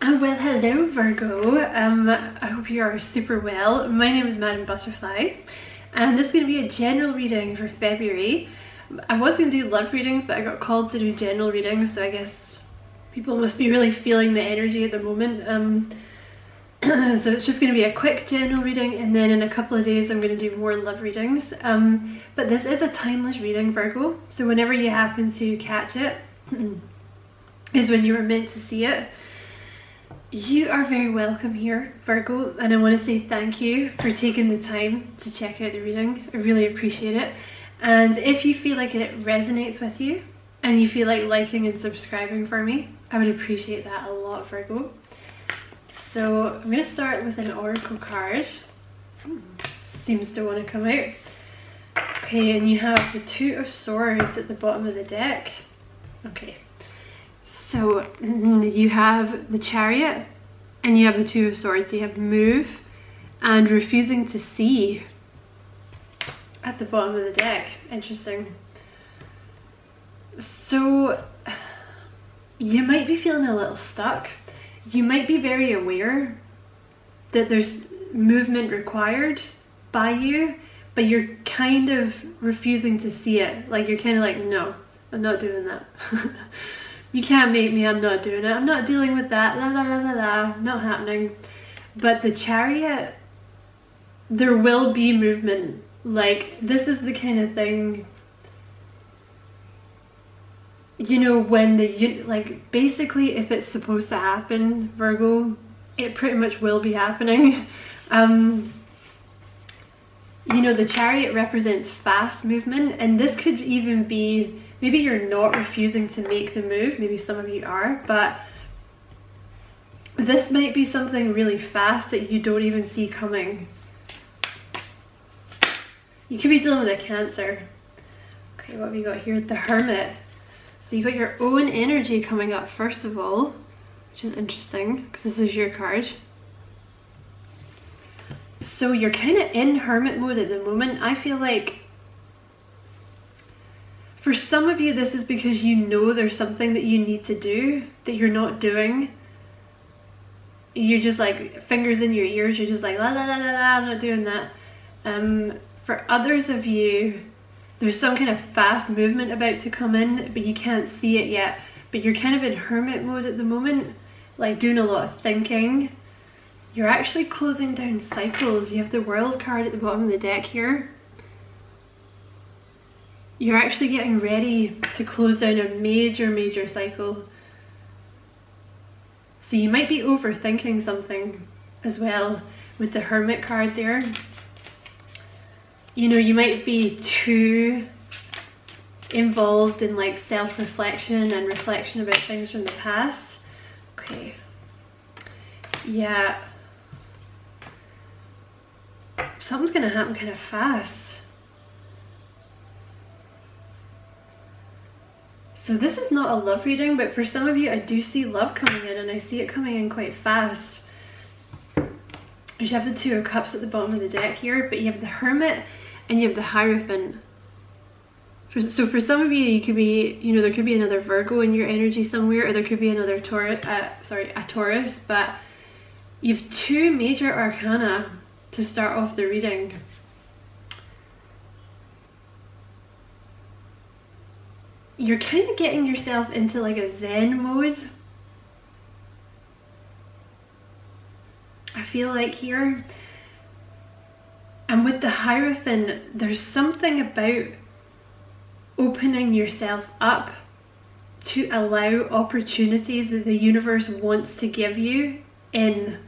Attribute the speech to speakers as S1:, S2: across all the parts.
S1: Well, hello Virgo. I hope you are super well. My name is Madam Butterfly, and this is going to be a general reading for February. I was going to do love readings, but I got called to do general readings, so I guess people must be really feeling the energy at the moment. So it's just going to be a quick general reading, and then in a couple of days I'm going to do more love readings. But this is a timeless reading, Virgo, so whenever you happen to catch it is when you were meant to see it. You are very welcome here, Virgo, and I want to say thank you for taking the time to check out the reading. I really appreciate it. And if you feel like it resonates with you and you feel like liking and subscribing for me, I would appreciate that a lot, Virgo. So I'm going to start with an oracle card. Seems to want to come out. Okay, and you have the Two of Swords at the bottom of the deck. Okay. So you have the Chariot and you have the Two of Swords. You have move and refusing to see at the bottom of the deck. Interesting. So you might be feeling a little stuck. You might be very aware that there's movement required by you, but you're kind of refusing to see it. Like you're kind of like, no, I'm not doing that. You can't make me, I'm not doing it. I'm not dealing with that, la la la la la, not happening. But the Chariot, there will be movement. Like, this is the kind of thing, you know, when like, basically if it's supposed to happen, Virgo, it pretty much will be happening. You know, the Chariot represents fast movement, and this could even be, maybe you're not refusing to make the move, maybe some of you are, but this might be something really fast that you don't even see coming. You could be dealing with a Cancer. Okay, what have you got here? The Hermit. So you got your own energy coming up first of all, which is interesting because this is your card. So you're kind of in hermit mode at the moment. I feel like for some of you, this is because you know there's something that you need to do that you're not doing. You're just like fingers in your ears. You're just like, la la la la la, I'm not doing that. For others of you, there's some kind of fast movement about to come in, but you can't see it yet. But you're kind of in hermit mode at the moment, like doing a lot of thinking. You're actually closing down cycles. You have the World card at the bottom of the deck here. You're actually getting ready to close down a major cycle. So you might be overthinking something as well with the Hermit card there. You know, you might be too involved in like self-reflection and reflection about things from the past. Okay. Yeah. Something's gonna happen kind of fast. So this is not a love reading, but for some of you I do see love coming in, and I see it coming in quite fast. You have the Two of Cups at the bottom of the deck here, but you have the Hermit and you have the Hierophant. So for some of you, you could be, you know, there could be another Virgo in your energy somewhere, or there could be another Taurus, a Taurus, but you have two major arcana to start off the reading. You're kind of getting yourself into like a Zen mode, I feel like here. And with the Hierophant, there's something about opening yourself up to allow opportunities that the universe wants to give you in.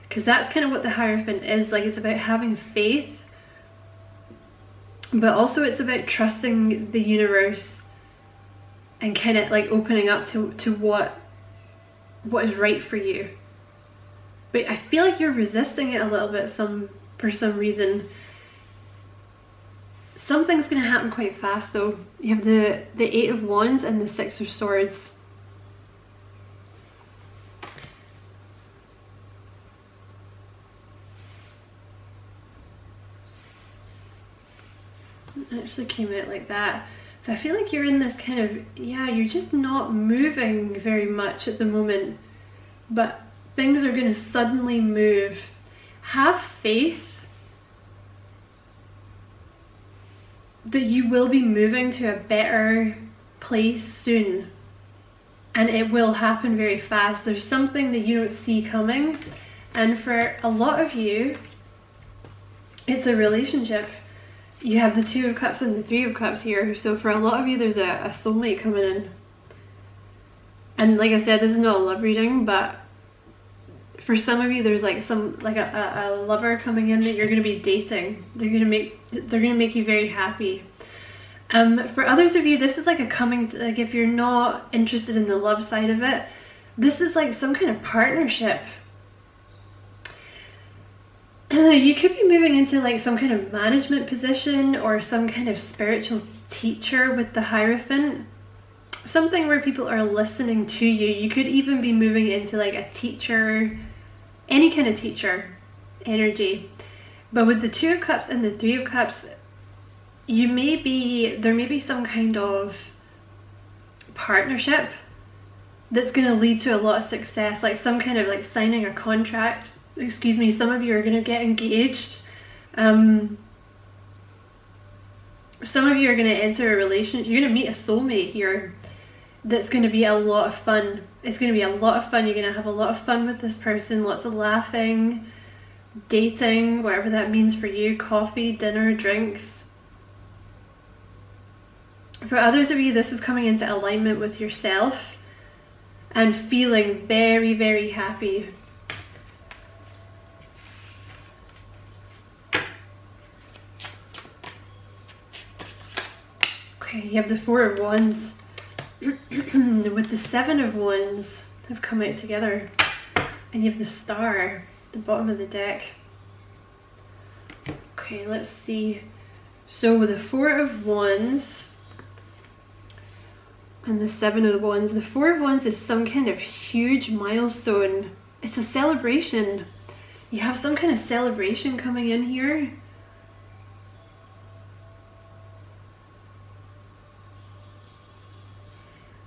S1: Because that's kind of what the Hierophant is. Like, it's about having faith, but also it's about trusting the universe and kind of like opening up to what is right for you. But I feel like you're resisting it a little bit for some reason. Something's going to happen quite fast though. You have the Eight of Wands and the Six of Swords. It actually came out like that. So I feel like you're in this kind of, yeah, you're just not moving very much at the moment. But things are going to suddenly move. Have faith that you will be moving to a better place soon, and it will happen very fast. There's something that you don't see coming, and for a lot of you, it's a relationship. You have the Two of Cups and the Three of Cups here, so for a lot of you, there's a soulmate coming in. And like I said, this is not a love reading, but for some of you, there's like a lover coming in that you're going to be dating. They're going to make you very happy. For others of you, this is like a coming to, like, if you're not interested in the love side of it, this is like some kind of partnership. You could be moving into like some kind of management position or some kind of spiritual teacher with the Hierophant. Something where people are listening to you. You could even be moving into like a teacher, any kind of teacher energy. But with the Two of Cups and the Three of Cups, there may be some kind of partnership that's going to lead to a lot of success, like some kind of like signing a contract. Excuse me, some of you are going to get engaged. Some of you are going to enter a relationship. You're going to meet a soulmate here that's going to be a lot of fun. It's going to be a lot of fun. You're going to have a lot of fun with this person, lots of laughing, dating, whatever that means for you, coffee, dinner, drinks. For others of you, this is coming into alignment with yourself and feeling very, very happy. Okay, you have the Four of Wands with the Seven of Wands have come out together, and you have the Star at the bottom of the deck. Okay, let's see. So with the Four of Wands and the Seven of Wands, the Four of Wands is some kind of huge milestone. It's a celebration. You have some kind of celebration coming in here.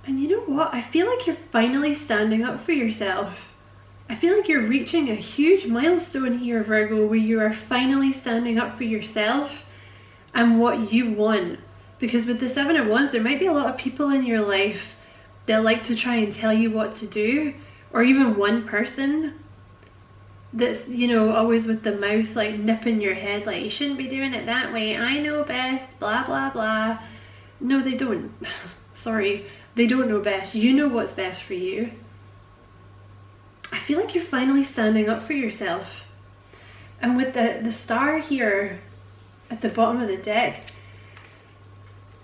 S1: And you know what? I feel like you're finally standing up for yourself. I feel like you're reaching a huge milestone here, Virgo, where you are finally standing up for yourself and what you want. Because with the Seven of Wands, there might be a lot of people in your life that like to try and tell you what to do, or even one person that's, you know, always with the mouth like nipping your head, like, you shouldn't be doing it that way, I know best, blah blah blah. No, they don't. Sorry, they don't know best. You know what's best for you. I feel like you're finally standing up for yourself. And with the Star here at the bottom of the deck,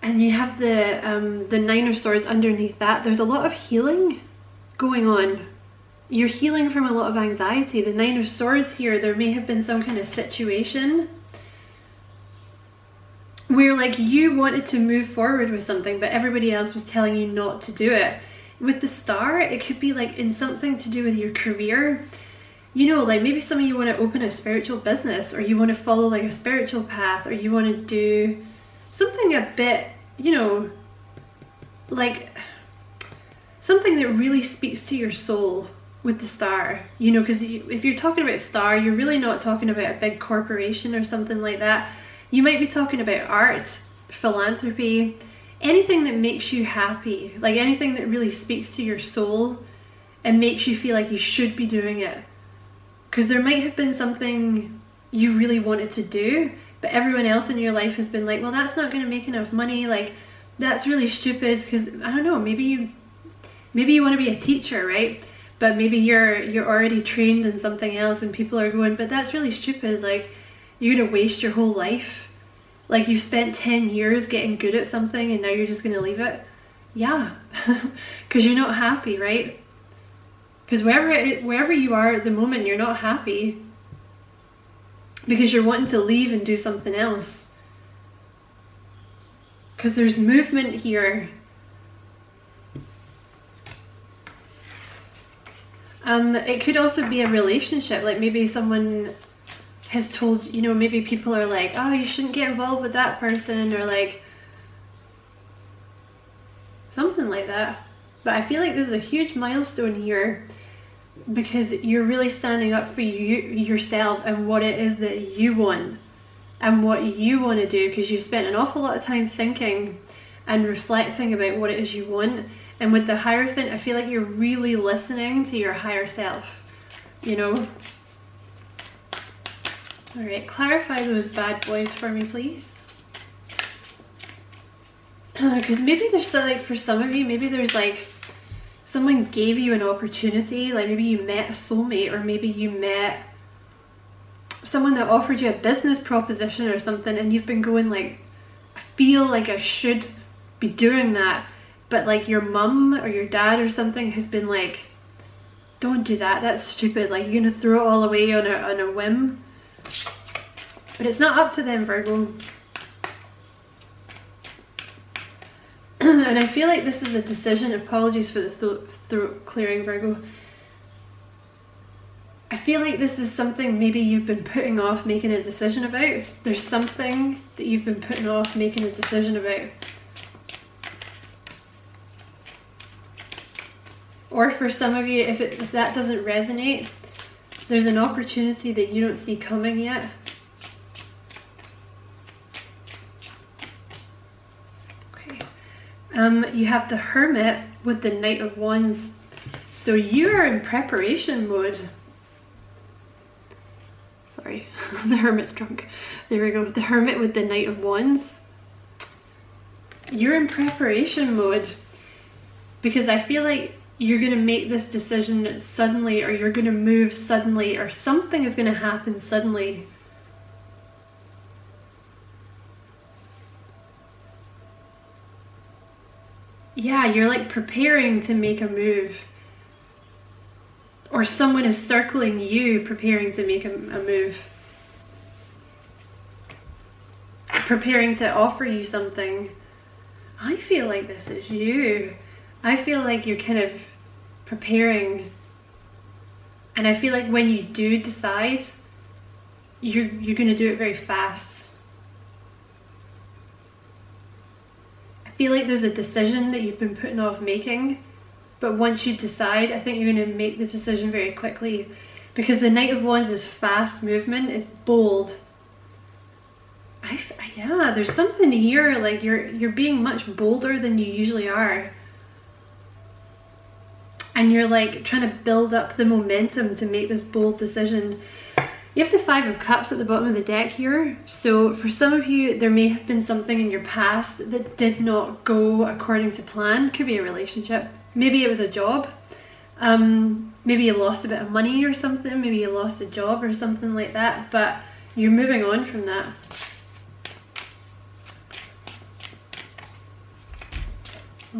S1: and you have the Nine of Swords underneath that, there's a lot of healing going on. You're healing from a lot of anxiety. The Nine of Swords here, there may have been some kind of situation where like you wanted to move forward with something, but everybody else was telling you not to do it. With the Star, it could be like in something to do with your career. You know, like maybe some of you want to open a spiritual business, or you want to follow like a spiritual path, or you want to do something a bit, you know, like something that really speaks to your soul with the Star. You know, because if you're talking about Star, you're really not talking about a big corporation or something like that. You might be talking about art, philanthropy, anything that makes you happy, like anything that really speaks to your soul and makes you feel like you should be doing it. Because there might have been something you really wanted to do, but everyone else in your life has been like, well, that's not going to make enough money, like that's really stupid. Because I don't know, maybe you want to be a teacher, right? But maybe you're already trained in something else, and people are going, but that's really stupid, like you're gonna waste your whole life. Like you've spent 10 years getting good at something and now you're just gonna leave it. Yeah, because you're not happy, right? Because wherever you are at the moment, you're not happy because you're wanting to leave and do something else. Because there's movement here. It could also be a relationship, like maybe someone has told, you know, maybe people are like, oh, you shouldn't get involved with that person, or like something like that. But I feel like this is a huge milestone here because you're really standing up for yourself and what it is that you want and what you want to do, because you've spent an awful lot of time thinking and reflecting about what it is you want. And with the Hierophant, I feel like you're really listening to your higher self, you know. All right, clarify those bad boys for me, please. Because maybe there's still, like, for some of you, maybe there's like someone gave you an opportunity, like maybe you met a soulmate, or maybe you met someone that offered you a business proposition or something, and you've been going like, I feel like I should be doing that, but like your mum or your dad or something has been like, don't do that, that's stupid, like you're gonna throw it all away on a whim. But it's not up to them, Virgo. And I feel like this is a decision. Apologies for the throat clearing, Virgo. I feel like this is something maybe you've been putting off making a decision about. There's something that you've been putting off making a decision about. Or for some of you, if that doesn't resonate, there's an opportunity that you don't see coming yet. You have the Hermit with the Knight of Wands. So you are in preparation mode. Sorry, the Hermit's drunk. There we go. The Hermit with the Knight of Wands. You're in preparation mode, because I feel like you're going to make this decision suddenly, or you're going to move suddenly, or something is going to happen suddenly. Yeah, you're like preparing to make a move, or someone is circling you preparing to make a move, preparing to offer you something. I feel like this is you. I feel like you're kind of preparing, and I feel like when you do decide, you're going to do it very fast. I feel like there's a decision that you've been putting off making, but once you decide, I think you're going to make the decision very quickly, because the Knight of Wands is fast movement, it's bold. Yeah, there's something here, like you're being much bolder than you usually are, and you're like trying to build up the momentum to make this bold decision. You have the Five of Cups at the bottom of the deck here. So for some of you, there may have been something in your past that did not go according to plan. Could be a relationship. Maybe it was a job. Maybe you lost a bit of money or something. Maybe you lost a job or something like that. But you're moving on from that.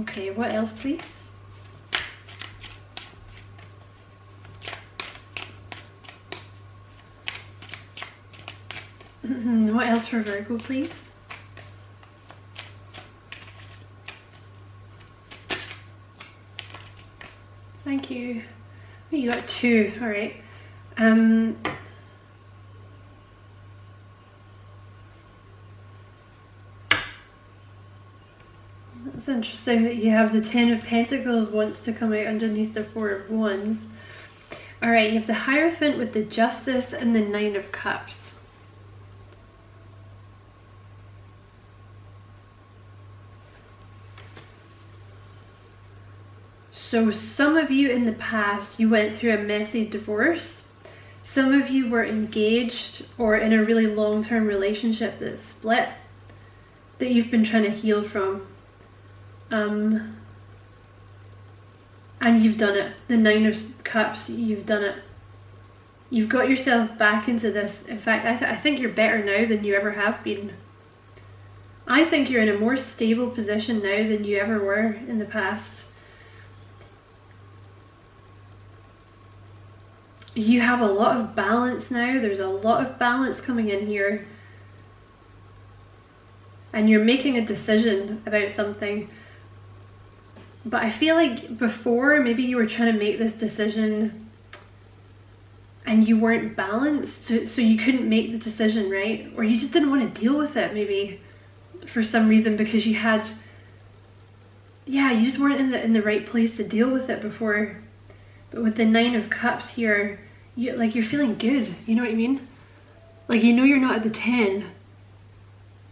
S1: Okay, what else, please? What else for Virgo, please? Thank you. Oh, you got 2. All right. That's interesting that you have the 10 of Pentacles wants to come out underneath the 4 of Wands. All right, you have the Hierophant with the Justice and the 9 of Cups. So some of you in the past, you went through a messy divorce. Some of you were engaged or in a really long-term relationship that split, that you've been trying to heal from. And you've done it. The 9 of Cups, you've done it. You've got yourself back into this. In fact, I think you're better now than you ever have been. I think you're in a more stable position now than you ever were in the past. You have a lot of balance now. There's a lot of balance coming in here. And you're making a decision about something. But I feel like before, maybe you were trying to make this decision and you weren't balanced, so you couldn't make the decision, right? Or you just didn't want to deal with it, maybe, for some reason, because you just weren't in the right place to deal with it before. But with the 9 of Cups here, you're feeling good, you know what I mean? Like, you know you're not at the 10,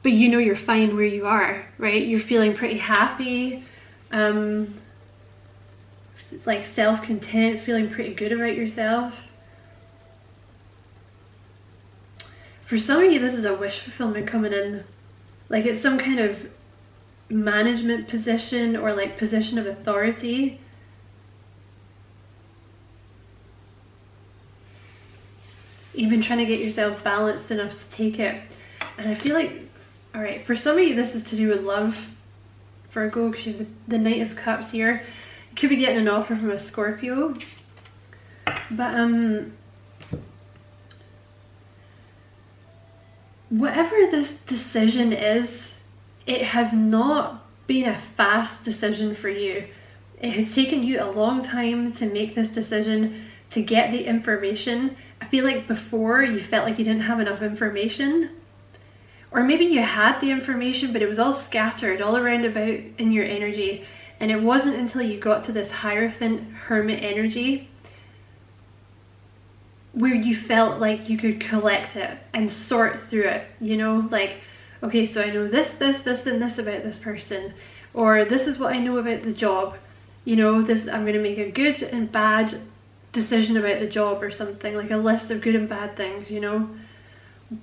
S1: but you know you're fine where you are, right? You're feeling pretty happy, it's like self-content, feeling pretty good about yourself. For some of you, this is a wish fulfillment coming in. Like, it's some kind of management position or like position of authority. You've been trying to get yourself balanced enough to take it. And I feel like, all right, for some of you, this is to do with love, Virgo, because you have the Knight of Cups here. You could be getting an offer from a Scorpio. But whatever this decision is, it has not been a fast decision for you. It has taken you a long time to make this decision, to get the information. I feel like before you felt like you didn't have enough information, or maybe you had the information but it was all scattered all around about in your energy, and it wasn't until you got to this Hierophant Hermit energy where you felt like you could collect it and sort through it, you know, like, okay, so I know this, this, this, and this about this person, or this is what I know about the job, you know, this, I'm going to make a good and bad decision about the job or something, like a list of good and bad things, you know.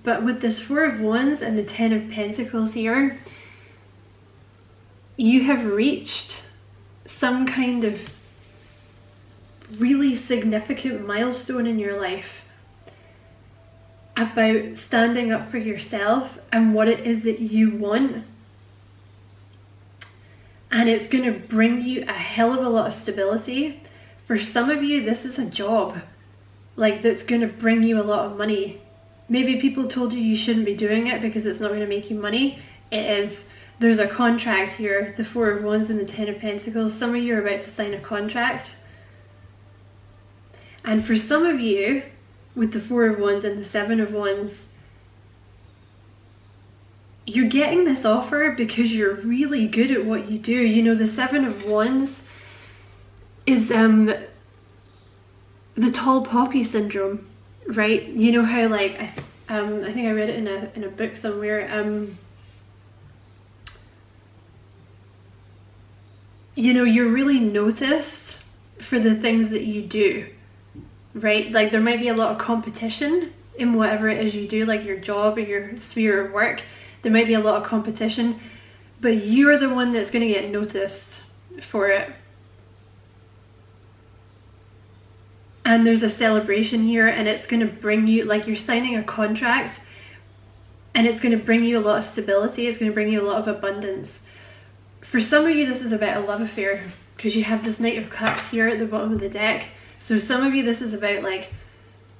S1: But with this 4 of Wands and the 10 of Pentacles here, you have reached some kind of really significant milestone in your life about standing up for yourself and what it is that you want. And it's going to bring you a hell of a lot of stability. For some of you, this is a job, like, that's going to bring you a lot of money. Maybe people told you you shouldn't be doing it because it's not going to make you money. It is. There's a contract here, the 4 of Wands and the 10 of Pentacles. Some of you are about to sign a contract. And for some of you, with the 4 of Wands and the 7 of Wands, you're getting this offer because you're really good at what you do. You know, the 7 of Wands is the tall poppy syndrome, right? You know how, like, I think I read it in a book somewhere. You know, you're really noticed for the things that you do, right? Like, there might be a lot of competition in whatever it is you do, like your job or your sphere of work. There might be a lot of competition, but you're the one that's going to get noticed for it. And there's a celebration here, and it's going to bring you, like, you're signing a contract, and it's going to bring you a lot of stability. It's going to bring you a lot of abundance. For some of you, this is about a love affair, because you have this Knight of Cups here at the bottom of the deck. So some of you, this is about, like,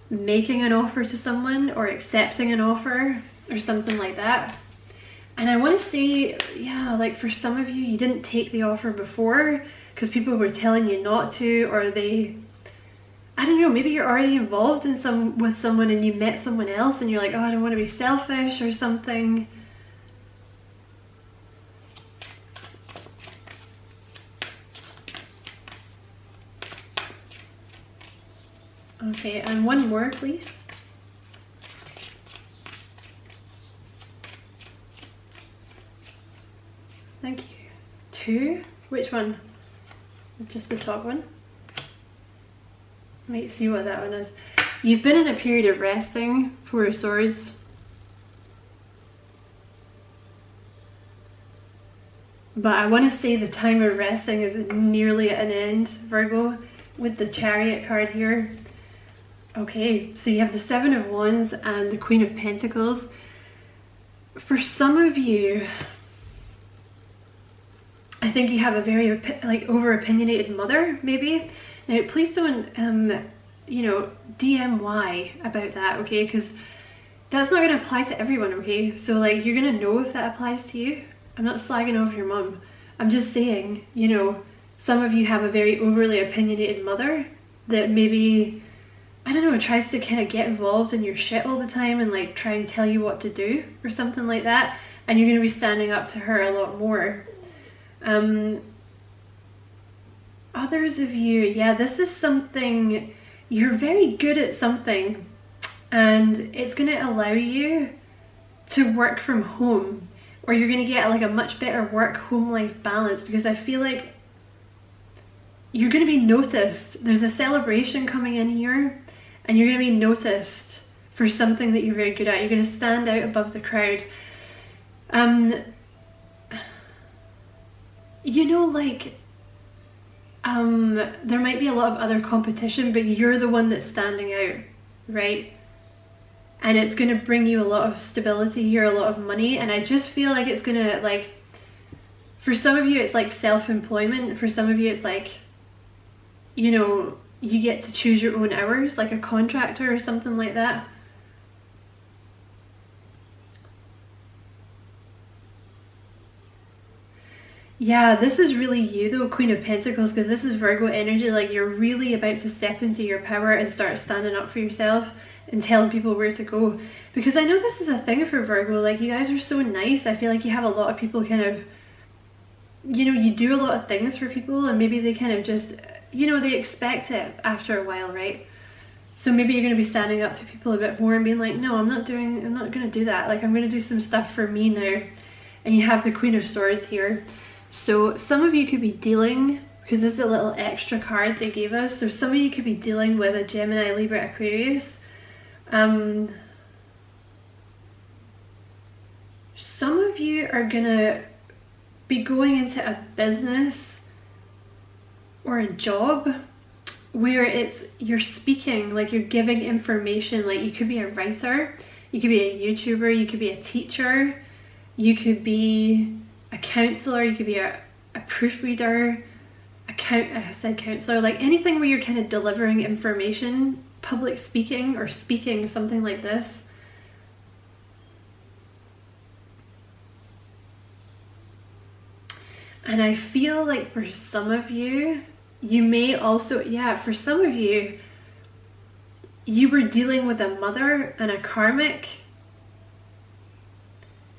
S1: making an offer to someone or accepting an offer or something like that. And I want to say, yeah, like, for some of you, you didn't take the offer before because people were telling you not to, or they, I don't know, maybe you're already involved in with someone and you met someone else and you're like, oh, I don't want to be selfish or something. Okay, and one more, please. Thank you. 2? Which one? Just the top one? Might see what that one is. You've been in a period of resting, 4 of Swords. But I want to say the time of resting is nearly at an end, Virgo, with the Chariot card here. Okay, so you have the 7 of Wands and the Queen of Pentacles. For some of you, I think you have a very, like, over-opinionated mother, maybe. Now, please don't, you know, DM why about that, okay? Because that's not going to apply to everyone, okay? So, like, you're going to know if that applies to you. I'm not slagging off your mum. I'm just saying, you know, some of you have a very overly opinionated mother that maybe, I don't know, tries to kind of get involved in your shit all the time and, like, try and tell you what to do or something like that. And you're going to be standing up to her a lot more. others of you, yeah, this is something, you're very good at something, and it's going to allow you to work from home, or you're going to get like a much better work-home life balance, because I feel like you're going to be noticed. There's a celebration coming in here, and you're going to be noticed for something that you're very good at. You're going to stand out above the crowd. You know, like, there might be a lot of other competition, but you're the one that's standing out, right? And it's going to bring you a lot of stability here, a lot of money, and I just feel like it's going to, like, for some of you it's like self-employment, for some of you it's like, you know, you get to choose your own hours, like a contractor or something like that. Yeah, this is really you though, Queen of Pentacles, because this is Virgo energy. Like, you're really about to step into your power and start standing up for yourself and telling people where to go. Because I know this is a thing for Virgo, like, you guys are so nice. I feel like you have a lot of people kind of, you know, you do a lot of things for people, and maybe they kind of just, you know, they expect it after a while, right? So maybe you're going to be standing up to people a bit more and being like, no, I'm not going to do that. Like, I'm going to do some stuff for me now. And you have the Queen of Swords here. So some of you could be dealing, because this is a little extra card they gave us, so some of you could be dealing with a Gemini, Libra, Aquarius. Some of you are gonna be going into a business or a job where it's, you're speaking, like you're giving information. Like, you could be a writer, you could be a YouTuber, you could be a teacher, you could be a counselor, you could be a proofreader, I said counselor, like anything where you're kind of delivering information, public speaking or speaking, something like this. And I feel like for some of you, you may also, yeah, for some of you, you were dealing with a mother and a karmic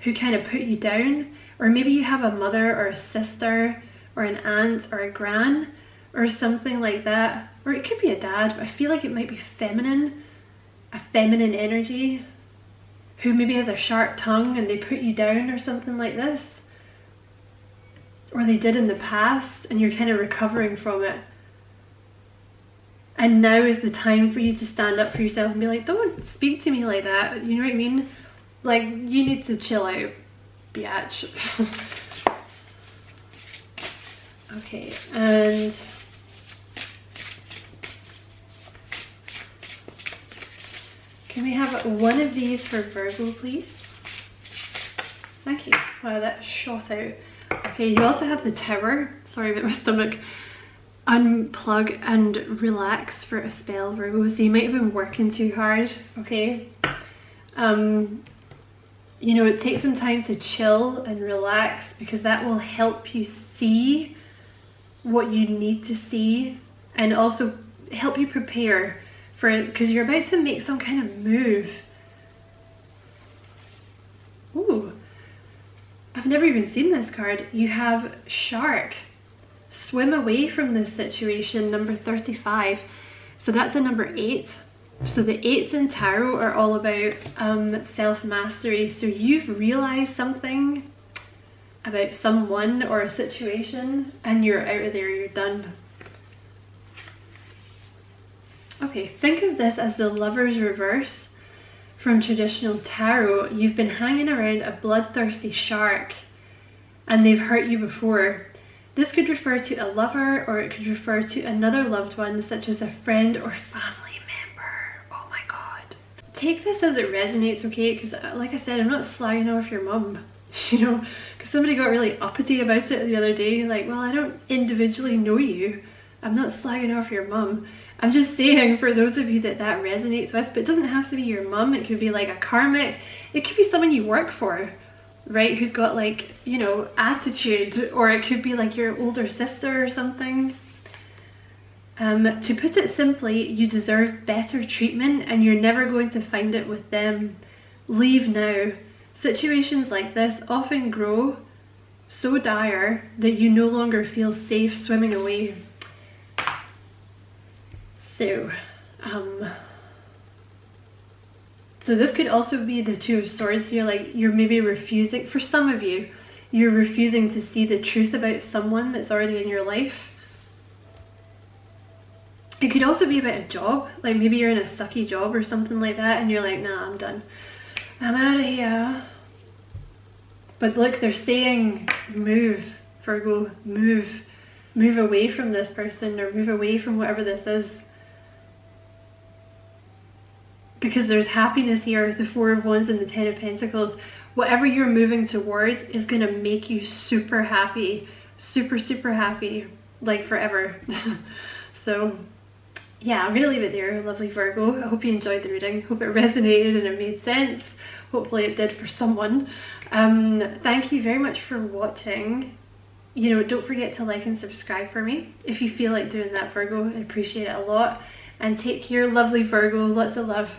S1: who kind of put you down. Or maybe you have a mother or a sister or an aunt or a gran or something like that. Or it could be a dad, but I feel like it might be feminine, a feminine energy, who maybe has a sharp tongue and they put you down or something like this. Or they did in the past, and you're kind of recovering from it. And now is the time for you to stand up for yourself and be like, don't speak to me like that. You know what I mean? Like, you need to chill out, biatch. Okay, and can we have one of these for Virgo, please? Thank you. Wow, that shot out. Okay, you also have the Tower. Sorry about my stomach. Unplug and relax for a spell, Virgo. So you might have been working too hard, okay? You know, take some time to chill and relax, because that will help you see what you need to see, and also help you prepare for it, because you're about to make some kind of move. Ooh, I've never even seen this card. You have Shark. Swim away from this situation, number 35. So that's a number 8. So the 8s in tarot are all about self-mastery. So you've realized something about someone or a situation, and you're out of there, you're done. Okay, think of this as the Lover's reverse from traditional tarot. You've been hanging around a bloodthirsty shark and they've hurt you before. This could refer to a lover, or it could refer to another loved one, such as a friend or family member. Oh my god. Take this as it resonates, okay? Because like I said, I'm not slagging off your mum, you know, because somebody got really uppity about it the other day. Like, well, I don't individually know you. I'm not slagging off your mum. I'm just saying, for those of you that that resonates with, but it doesn't have to be your mum. It could be like a karmic. It could be someone you work for, right, who's got, like, you know, attitude, or it could be like your older sister or something. To put it simply, you deserve better treatment, and you're never going to find it with them. Leave now. Situations like this often grow so dire that you no longer feel safe swimming away. So, so this could also be the Two of Swords here, like you're maybe refusing, for some of you, you're refusing to see the truth about someone that's already in your life. It could also be about a job, like maybe you're in a sucky job or something like that and you're like, nah, I'm done. I'm out of here. But look, they're saying move, Virgo, move. Move away from this person or move away from whatever this is. Because there's happiness here, the Four of Wands and the Ten of Pentacles. Whatever you're moving towards is going to make you super happy. Super, super happy. Like forever. So, yeah, I'm going to leave it there, lovely Virgo. I hope you enjoyed the reading. Hope it resonated and it made sense. Hopefully it did for someone. Thank you very much for watching. You know, don't forget to like and subscribe for me if you feel like doing that, Virgo. I appreciate it a lot. And take care, lovely Virgo. Lots of love.